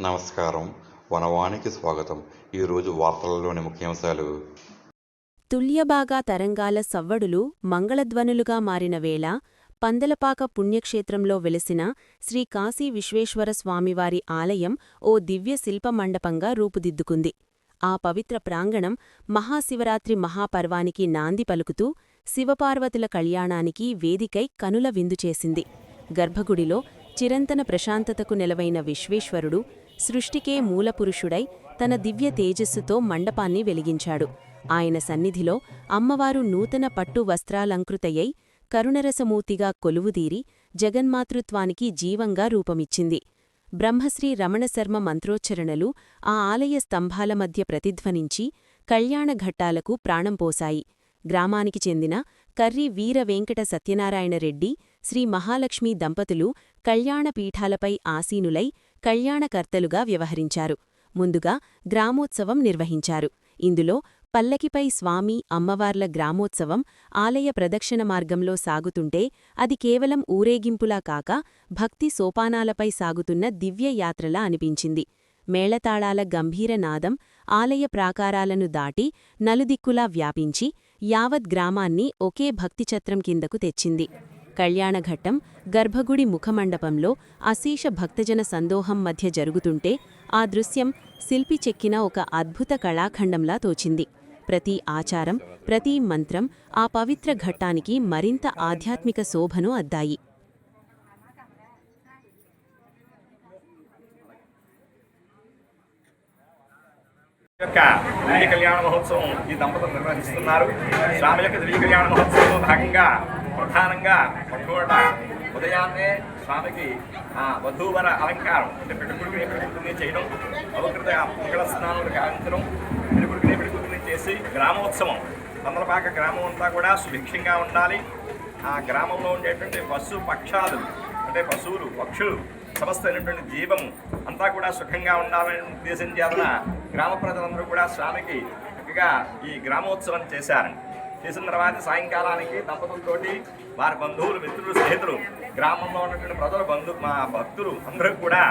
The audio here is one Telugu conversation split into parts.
నమస్కారం. వనవానికి స్వాగతం. ఈరోజు వార్తలలోని ముఖ్యాంశాలు. తుల్యబాగా తరంగాల సవ్వడులు మంగళధ్వనులుగా మారిన వేళ పందలపాక పుణ్యక్షేత్రంలో వెలిసిన శ్రీ కాశీ విశ్వేశ్వర స్వామివారి ఆలయం ఓ దివ్య శిల్పమండపంగా రూపుదిద్దుకుంది. ఆ పవిత్ర ప్రాంగణం మహాశివరాత్రి మహాపర్వానికి నాంది పలుకుతూ శివపార్వతుల కళ్యాణానికి వేదికై కనుల విందుచేసింది. గర్భగుడిలో చిరంతన ప్రశాంతతకు నెలవైన విశ్వేశ్వరుడు సృష్టికే మూలపురుషుడై తన దివ్య తేజస్సుతో మండపాన్ని వెలిగించాడు. ఆయన సన్నిధిలో అమ్మవారు నూతన పట్టు వస్త్రాలంకృతయై కరుణరసమూర్తిగా కొలువుదీరి జగన్మాతృత్వానికి జీవంగా రూపమిచ్చింది. బ్రహ్మశ్రీ రమణశర్మ మంత్రోచ్చరణలు ఆ ఆలయ స్తంభాల మధ్య ప్రతిధ్వనించి కళ్యాణఘట్టాలకు ప్రాణంపోశాయి. గ్రామానికి చెందిన కర్రి వీర వెంకట సత్యనారాయణరెడ్డి, శ్రీ మహాలక్ష్మీ దంపతులు కళ్యాణపీఠాలపై ఆసీనులై కళ్యాణకర్తలుగా వ్యవహరించారు. ముందుగా గ్రామోత్సవం నిర్వహించారు. ఇందులో పల్లకిపై స్వామి అమ్మవార్ల గ్రామోత్సవం ఆలయ ప్రదక్షిణ మార్గంలో సాగుతుంటే అది కేవలం ఊరేగింపులా కాక భక్తి సోపానాలపై సాగుతున్న దివ్యయాత్రలా అనిపించింది. మేళతాళాల గంభీర నాదం ఆలయ ప్రాకారాలను దాటి నలుదిక్కులా వ్యాపించి యావత్ గ్రామాన్ని ఒకే భక్తిఛత్రం కిందకు తెచ్చింది. కళ్యాణఘట్టం గర్భగుడి ముఖమండపంలో అశేష భక్తజన సందోహం మధ్య జరుగుతుంటే ఆ దృశ్యం శిల్పి చెక్కిన ఒక అద్భుత కళాఖండంలా తోచింది. ప్రతి ఆచారం, ప్రతి మంత్రం ఆ పవిత్ర ఘట్టానికి మరింత ఆధ్యాత్మిక శోభను అద్దాయి. దివ్య కళ్యాణ మహోత్సవం ఈ దంపతులు నిర్వహిస్తున్నారు. స్వామి యొక్క దివ్య కళ్యాణ మహోత్సవంలో భాగంగా ప్రధానంగా మొట్టమొదట ఉదయాన్నే స్వామికి వధూవర అలంకారం అంటే పెట్టుకుని చేయడం, అవకృత మంగళ స్నానాలు గావించడం, పెట్టుకుని చేసి గ్రామోత్సవం పందలపాక గ్రామం అంతా కూడా సుభిక్షంగా ఉండాలి. ఆ గ్రామంలో ఉండేటువంటి పశు పక్షాలు అంటే పశువులు పక్షులు సమస్తమైనటువంటి జీవము అంతా కూడా సుఖంగా ఉండాలనే ఉద్దేశం చేత గ్రామ ప్రజలందరూ కూడా స్వామికి చక్కగా ఈ గ్రామోత్సవం చేశారండి. చేసిన తర్వాత సాయంకాలానికి దంపతులతోటి వారి బంధువులు, మిత్రులు, స్నేహితులు, గ్రామంలో ఉన్నటువంటి ప్రజలు, మా భక్తులు అందరూ కూడా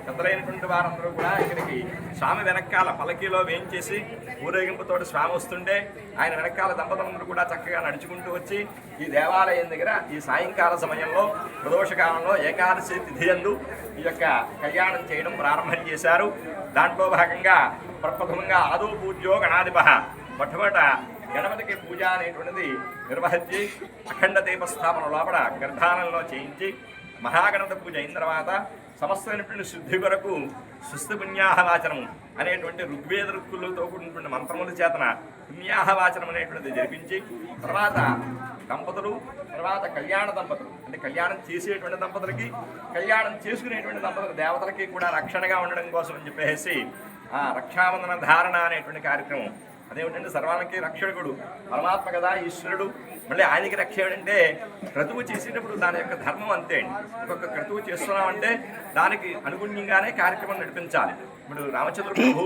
పెద్దలైనటువంటి వారందరూ కూడా ఇక్కడికి స్వామి వెనకాల పల్లకీలో వేయించేసి ఊరేగింపుతోటి స్వామి వస్తుంటే ఆయన వెనకాల దంపతులందరూ కూడా చక్కగా నడుచుకుంటూ వచ్చి ఈ దేవాలయం దగ్గర ఈ సాయంకాల సమయంలో ప్రదోషకాలంలో ఏకాదశి తిథియందు ఈ యొక్క కళ్యాణం చేయడం ప్రారంభం చేశారు. దాంట్లో భాగంగా ప్రప్రథమంగా ఆదో పూజ్యో గణాధిప మొట్టమొదట గణపతికి పూజ అనేటువంటిది నిర్వహించి అఖండ దీపస్థాపన లోపల గర్భానంలో చేయించి మహాగణపతి పూజ అయిన తర్వాత సమస్తమైనటువంటి శుద్ధి కొరకు సుస్థి పుణ్యాహవాచనం అనేటువంటి ఋగ్వేద ఋక్కులతో కూడినటువంటి మంత్రముల చేతన పుణ్యాహవాచనం అనేటువంటిది జరిపించి తర్వాత దంపతులు, తర్వాత కళ్యాణ దంపతులు అంటే కళ్యాణం చేసేటువంటి దంపతులకి, కళ్యాణం చేసుకునేటువంటి దంపతుల దేవతలకి కూడా రక్షణగా ఉండడం కోసం అని చెప్పేసి రక్షాబంధన ధారణ అనేటువంటి కార్యక్రమం. అదేమిటంటే సర్వానికి రక్షకుడు పరమాత్మ కదా, ఈశ్వరుడు. మళ్ళీ ఆయనకి రక్ష ఏమిటంటే క్రతువు చేసేటప్పుడు దాని యొక్క ధర్మం అంతే అండి. ఒక్కొక్క క్రతువు చేస్తున్నామంటే దానికి అనుగుణ్యంగానే కార్యక్రమం నడిపించాలి. ఇప్పుడు రామచంద్ర ప్రభు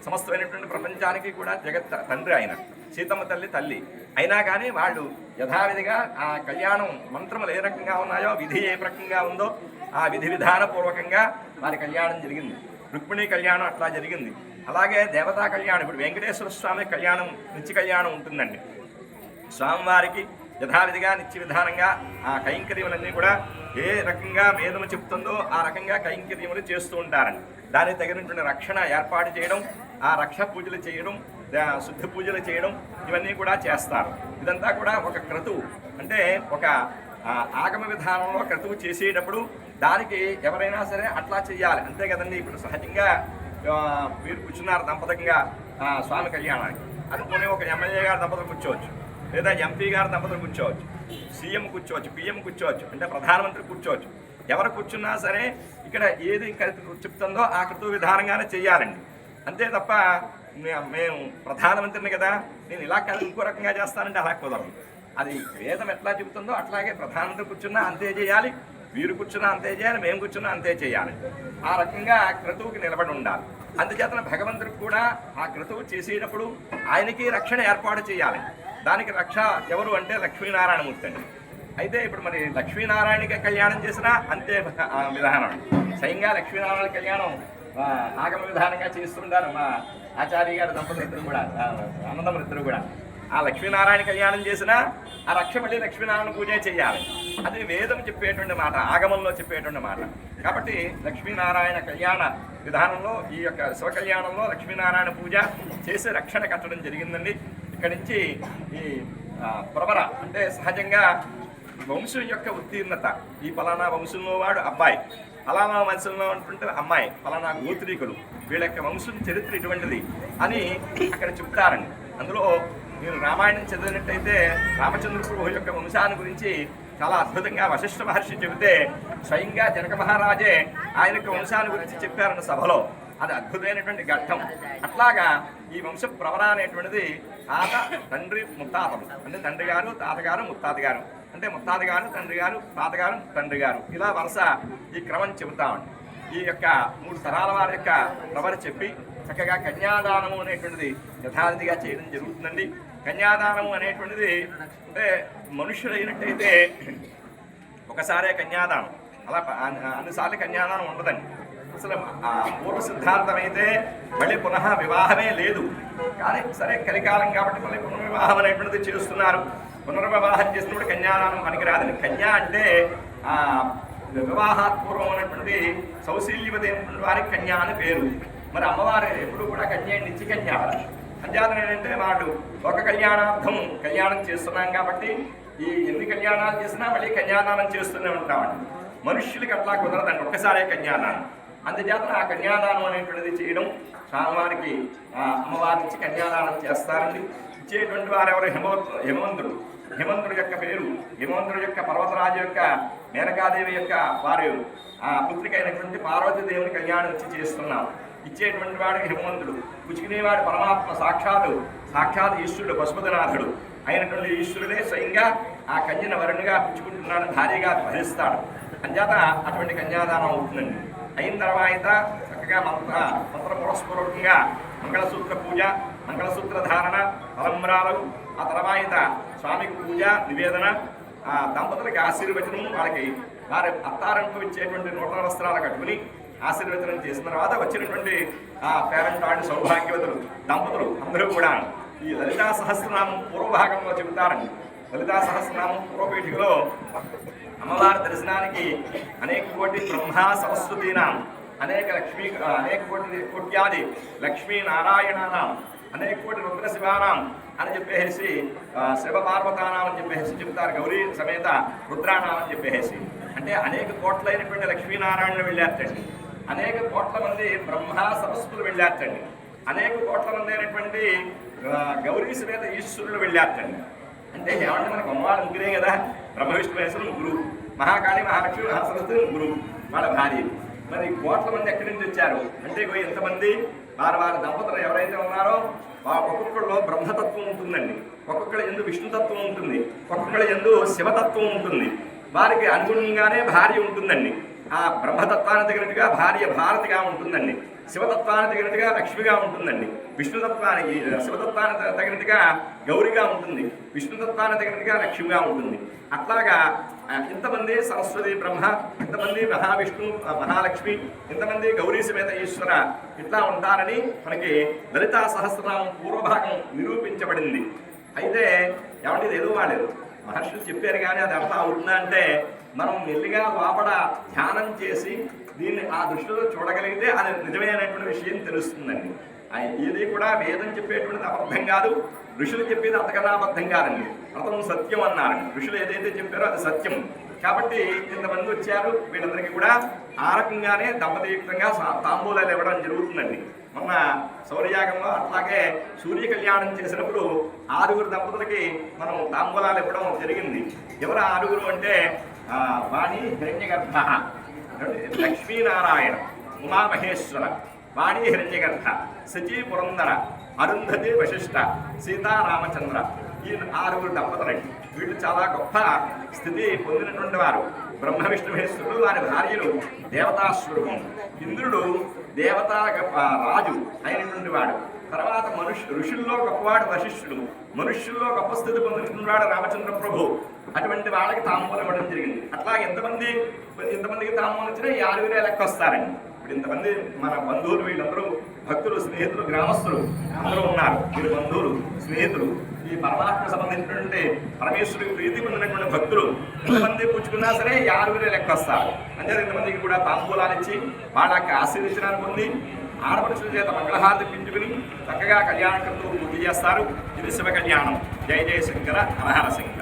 సమస్తమైనటువంటి ప్రపంచానికి కూడా జగత్ తండ్రి, ఆయన సీతమ్మ తల్లి అయినా కానీ వాళ్ళు యథావిధిగా ఆ కళ్యాణం మంత్రములు ఏ రకంగా ఉన్నాయో, విధి ఏ రకంగా ఉందో ఆ విధి విధానపూర్వకంగా వారి కళ్యాణం జరిగింది. రుక్మిణీ కళ్యాణం అట్లా జరిగింది. అలాగే దేవతా కళ్యాణం, ఇప్పుడు వెంకటేశ్వర స్వామి కళ్యాణం, నిత్య కళ్యాణం ఉంటుందండి. స్వామివారికి యథావిధిగా నిత్య విధానంగా ఆ కైంకర్యములన్నీ కూడా ఏ రకంగా వేదము చెప్తుందో ఆ రకంగా కైంకర్యములు చేస్తూ ఉంటారండి. దానికి తగినటువంటి రక్షణ ఏర్పాటు చేయడం, ఆ రక్ష పూజలు చేయడం, శుద్ధ పూజలు చేయడం ఇవన్నీ కూడా చేస్తారు. ఇదంతా కూడా ఒక క్రతువు అంటే ఒక ఆగమ విధానంలో క్రతువు చేసేటప్పుడు దానికి ఎవరైనా సరే అట్లా చేయాలి అంతే కదండి. ఇప్పుడు సహజంగా మీరు కూర్చున్నారు దంపతంగా స్వామి కళ్యాణానికి, అనుకునే ఒక ఎమ్మెల్యే గారి దంపతులు కూర్చోవచ్చు, లేదా ఎంపీ గారి దంపతులు కూర్చోవచ్చు, సీఎం కూర్చోవచ్చు, పిఎం కూర్చోవచ్చు, అంటే ప్రధానమంత్రి కూర్చోవచ్చు. ఎవరు కూర్చున్నా సరే ఇక్కడ ఏది చెప్తుందో ఆ క్రతువు విధానంగానే చెయ్యాలండి. అంతే తప్ప మేము ప్రధానమంత్రిని కదా నేను ఇలా కాదు ఇంకో రకంగా చేస్తానంటే అలా కుదరదు. అది వేదం ఎట్లా చెబుతుందో అట్లాగే ప్రధానమంత్రి కూర్చున్నా అంతే చేయాలి, వీరు కూర్చున్నా అంతే చేయాలి, మేము కూర్చున్నా అంతే చేయాలి. ఆ రకంగా క్రతువుకి నిలబడి ఉండాలి. అందుచేతన భగవంతుడికి కూడా ఆ క్రతువు చేసేటప్పుడు ఆయనకి రక్షణ ఏర్పాటు చేయాలి. దానికి రక్ష ఎవరు అంటే లక్ష్మీనారాయణమూర్తి అండి. అయితే ఇప్పుడు మరి లక్ష్మీనారాయణకి కళ్యాణం చేసినా అంతే విధానం. స్వయంగా లక్ష్మీనారాయణ కళ్యాణం ఆగమ విధానంగా చేస్తుంటారు మా ఆచార్య గారి దంపతులు ఇద్దరు కూడా, అన్నదమ్ములు ఇద్దరు కూడా. ఆ లక్ష్మీనారాయణ కళ్యాణం చేసినా ఆ రక్ష మళ్ళీ లక్ష్మీనారాయణ పూజ చేయాలి. అది వేదం చెప్పేటువంటి మాట, ఆగమంలో చెప్పేటువంటి మాట. కాబట్టి లక్ష్మీనారాయణ కళ్యాణ విధానంలో ఈ యొక్క శివ కళ్యాణంలో లక్ష్మీనారాయణ పూజ చేసి రక్షణ కట్టడం జరిగిందండి. ఇక్కడి నుంచి ఈ ప్రవర అంటే సహజంగా వంశం యొక్క ఉత్తీర్ణత, ఈ ఫలానా వంశంలో వాడు అబ్బాయి, ఫలానా వంశంలో ఉన్నటువంటి అమ్మాయి, ఫలానా గోత్రీకులు, వీళ్ళ యొక్క వంశం చరిత్ర ఇటువంటిది అని అక్కడ చెప్తారండి. అందులో మీరు రామాయణం చదివినట్టయితే రామచంద్ర ప్రభు యొక్క వంశాన్ని గురించి చాలా అద్భుతంగా వశిష్ఠ మహర్షి చెబితే స్వయంగా జనక మహారాజే ఆయన యొక్క వంశాన్ని గురించి చెప్పారన్న సభలో. అది అద్భుతమైనటువంటి ఘట్టం. అట్లాగా ఈ వంశ ప్రవర అనేటువంటిది తాత, తండ్రి, ముత్తాతలు, అంటే తండ్రి గారు, తాతగారు, ముత్తాత గారు, అంటే ముత్తాత గారు, తండ్రి గారు, తాతగారు, తండ్రి గారు, ఇలా వరుస ఈ క్రమం చెబుతామండి. ఈ యొక్క 3 తరాల వారి యొక్క ప్రవర చెప్పి చక్కగా కన్యాదానము అనేటువంటిది యథావిధిగా చేయడం జరుగుతుందండి. కన్యాదానము అనేటువంటిది అంటే మనుషులైనట్టయితే ఒకసారే కన్యాదానం, అలా అన్నిసార్లు కన్యాదానం ఉండదండి. అసలు పూర్వ సిద్ధాంతం అయితే మళ్ళీ పునః వివాహమే లేదు. కానీ సరే కలికాలం కాబట్టి మళ్ళీ పునర్వివాహం అనేటువంటిది చేస్తున్నారు. పునర్వివాహం చేసినప్పుడు కన్యాదానం పనికిరాదని. కన్యా అంటే వివాహాత్పూర్వం అనేటువంటి సౌశీల్యవతి అయినటువంటి వారికి కన్యా అని పేరు. మరి అమ్మవారు ఎప్పుడు కూడా కన్య నిత్య కన్య. అంచేతన ఏంటంటే వాళ్ళు ఒక కళ్యాణార్థం కళ్యాణం చేస్తున్నాం కాబట్టి ఈ ఎన్ని కళ్యాణాలు చేసినా మళ్ళీ కన్యాదానం చేస్తూనే ఉంటామండి. మనుష్యులకి అట్లా కుదరదండి, ఒక్కసారే కన్యాదానం. అందుచేత ఆ కన్యాదానం అనేటువంటిది చేయడం, స్వామివారికి అమ్మవారి నుంచి కన్యాదానం చేస్తారండి. ఇచ్చేటువంటి వారు ఎవరు? హిమవంతుడు. హిమవంతుడి యొక్క పేరు, హిమవంతుడి యొక్క పర్వతరాజు యొక్క మేనకాదేవి యొక్క వారు పుత్రిక అయినటువంటి పార్వతీదేవిని కళ్యాణం వచ్చి చేస్తున్నాం. ఇచ్చేటువంటి వాడికి హిమవంతుడు. పుచ్చుకునేవాడు పరమాత్మ సాక్షాత్ ఈశ్వరుడు, పశుపతినాథుడు అయినటువంటి ఈశ్వరుడే స్వయంగా ఆ కన్యను వరుణిగా పుచ్చుకుంటున్నాడు, భార్యగా భరిస్తాడు. అంచేత అటువంటి కన్యాదానం అవుతుందండి. అయిన తర్వాత చక్కగా మంత్ర పురస్పూర్వకంగా మంగళసూత్ర పూజ, మంగళసూత్ర ధారణ, తలంబ్రాలు, ఆ తర్వాత స్వామికి పూజ, నివేదన, దంపతులకి ఆశీర్వచనం, వాళ్ళకి వారి అత్తారనుభవించేటువంటి నూతన వస్త్రాలు కట్టుకుని ఆశీర్వచనం చేసిన తర్వాత వచ్చినటువంటి పేరెంట్ వాళ్ళు సౌభాగ్యవతులు దంపతులు అందరూ కూడా ఈ లలితా సహస్రనామం పూర్వభాగంలో చెబుతారండి. లలితా సహస్రనామం పూర్వపీఠికలో అమ్మవారి దర్శనానికి అనేక కోటి బ్రహ్మ సరస్వతీనాం, అనేక కోట్యాది లక్ష్మీనారాయణానాం, అనేక కోటి రుద్ర శివానాం అని చెప్పేసి శివ పార్వతానాం అని చెప్పేసి చెబుతారు. గౌరీ సమేత రుద్రానాం అని చెప్పేసి, అంటే అనేక కోట్లైనటువంటి లక్ష్మీనారాయణులు వెళ్ళారటండి. అనేక కోట్ల మంది బ్రహ్మ సరస్వతులు వెళ్ళారటండి. అనేక కోట్ల మంది అయినటువంటి గౌరీ సమేత ఈశ్వరులు వెళ్ళారటండి. అంటే ఏమంటే మనకు అమ్మవారు ముగ్గురే కదా, బ్రహ్మ విష్ణు మహేశ్వరులు ముగ్గురు, మహాకాళి, మహాలక్ష్మి, మహాసరస్వతి ముగ్గురు, వాళ్ళ భార్య. మరి కోట్ల మంది ఎక్కడి నుంచి వచ్చారు అంటే ఎంతమంది? వారి దంపతులు ఎవరైతే ఉన్నారో ఒక్కొక్కళ్ళలో బ్రహ్మతత్వం ఉంటుందండి, ఒక్కొక్కళ్ళ యందు విష్ణుతత్వం ఉంటుంది, ఒక్కొక్కళ్ళ యందు శివతత్వం ఉంటుంది. వారికి అనుగుణంగానే భార్య ఉంటుందండి. ఆ బ్రహ్మతత్వాన్ని తగినట్టుగా భార్య భారతిగా ఉంటుందండి, శివతత్వాన్ని తగినట్టుగా లక్ష్మిగా ఉంటుందండి, విష్ణుతత్వానికి శివతత్వాన్ని తగినట్టుగా గౌరిగా ఉంటుంది, విష్ణుతత్వాన్ని తగినట్టుగా లక్ష్మిగా ఉంటుంది. అట్లాగా ఇంతమంది సరస్వతి బ్రహ్మ, ఇంతమంది మహావిష్ణు మహాలక్ష్మి, ఇంతమంది గౌరీ సమేత ఈశ్వర ఇట్లా ఉంటారని మనకి లలితా సహస్రనామం పూర్వభాగం నిరూపించబడింది. అయితే ఏమంటే ఏదో వాడేది మహర్షులు చెప్పారు, కానీ అది అర్థం అవుతుందా అంటే మనం మెల్లిగా లోపల ధ్యానం చేసి దీన్ని ఆ దృష్టిలో చూడగలిగితే అది నిజమైనటువంటి విషయం తెలుస్తుందండి. ఇది కూడా వేదం చెప్పేటువంటిది అబద్ధం కాదు, ఋషులు చెప్పేది అంతకన్నా అబద్ధం కాదండి. అర్థం సత్యం అన్నారండి. ఋషులు ఏదైతే చెప్పారో అది సత్యం. కాబట్టి ఇంతమంది వచ్చారు, వీళ్ళందరికీ కూడా ఆ రకంగానే దంపతియుక్తంగా తాంబూలాలు ఇవ్వడం జరుగుతుందండి. మొన్న సౌరయాగంలో అట్లాగే సూర్య కళ్యాణం చేసినప్పుడు 6 దంపతులకి మనం తాంబూలాలు ఇవ్వడం జరిగింది. ఎవరు 6 అంటే వాణి హిరణ్యగర్భ, లక్ష్మీనారాయణ, ఉమామహేశ్వర, వాణి హిరణ్యగర్భ, సచీ పురందర, అరుంధతి వశిష్ఠ, సీతారామచంద్ర, ఈ 6 దంపతులండి. వీళ్ళు చాలా గొప్ప స్థితి పొందినటువంటి వారు. బ్రహ్మ విష్ణు మహేశ్వరుడు, వారి భార్యలు దేవతాస్వరూపం. ఇంద్రుడు దేవతా రాజు అయినటువంటి వాడు. తర్వాత ఋషుల్లో గొప్పవాడు వశిష్ఠుడు, మనుష్యుల్లో గొప్ప స్థితి పొందినటువంటి వాడు రామచంద్ర ప్రభు. అటువంటి వాళ్ళకి తాంబూలం ఇవ్వడం జరిగింది. అట్లా ఎంతమందికి తాంబూలం ఇచ్చినా ఈ 6 లెక్క వస్తారండి. ఇప్పుడు ఇంతమంది మన బంధువులు వీళ్ళందరూ భక్తులు, స్నేహితులు, గ్రామస్తులు అందరూ ఉన్నారు. వీరు బంధువులు, స్నేహితులు, ఈ పరమాత్మ సంబంధించినటువంటి పరమేశ్వరుడికి ప్రీతి పొందినటువంటి భక్తులు ఎంతమంది పుచ్చుకున్నా సరే 50 లెక్క వస్తారు. అంటే ఇంతమందికి కూడా తాంబూలాలు ఇచ్చి వాళ్ళకి ఆశీర్వచనాన్ని పొంది ఆడపడుచుల చేత మంగళహారతి పించుకుని చక్కగా కళ్యాణకర్తూ పూర్తి చేస్తారు. ఇది శివ కళ్యాణం. జయ జయ శంకర హర హర శంకర.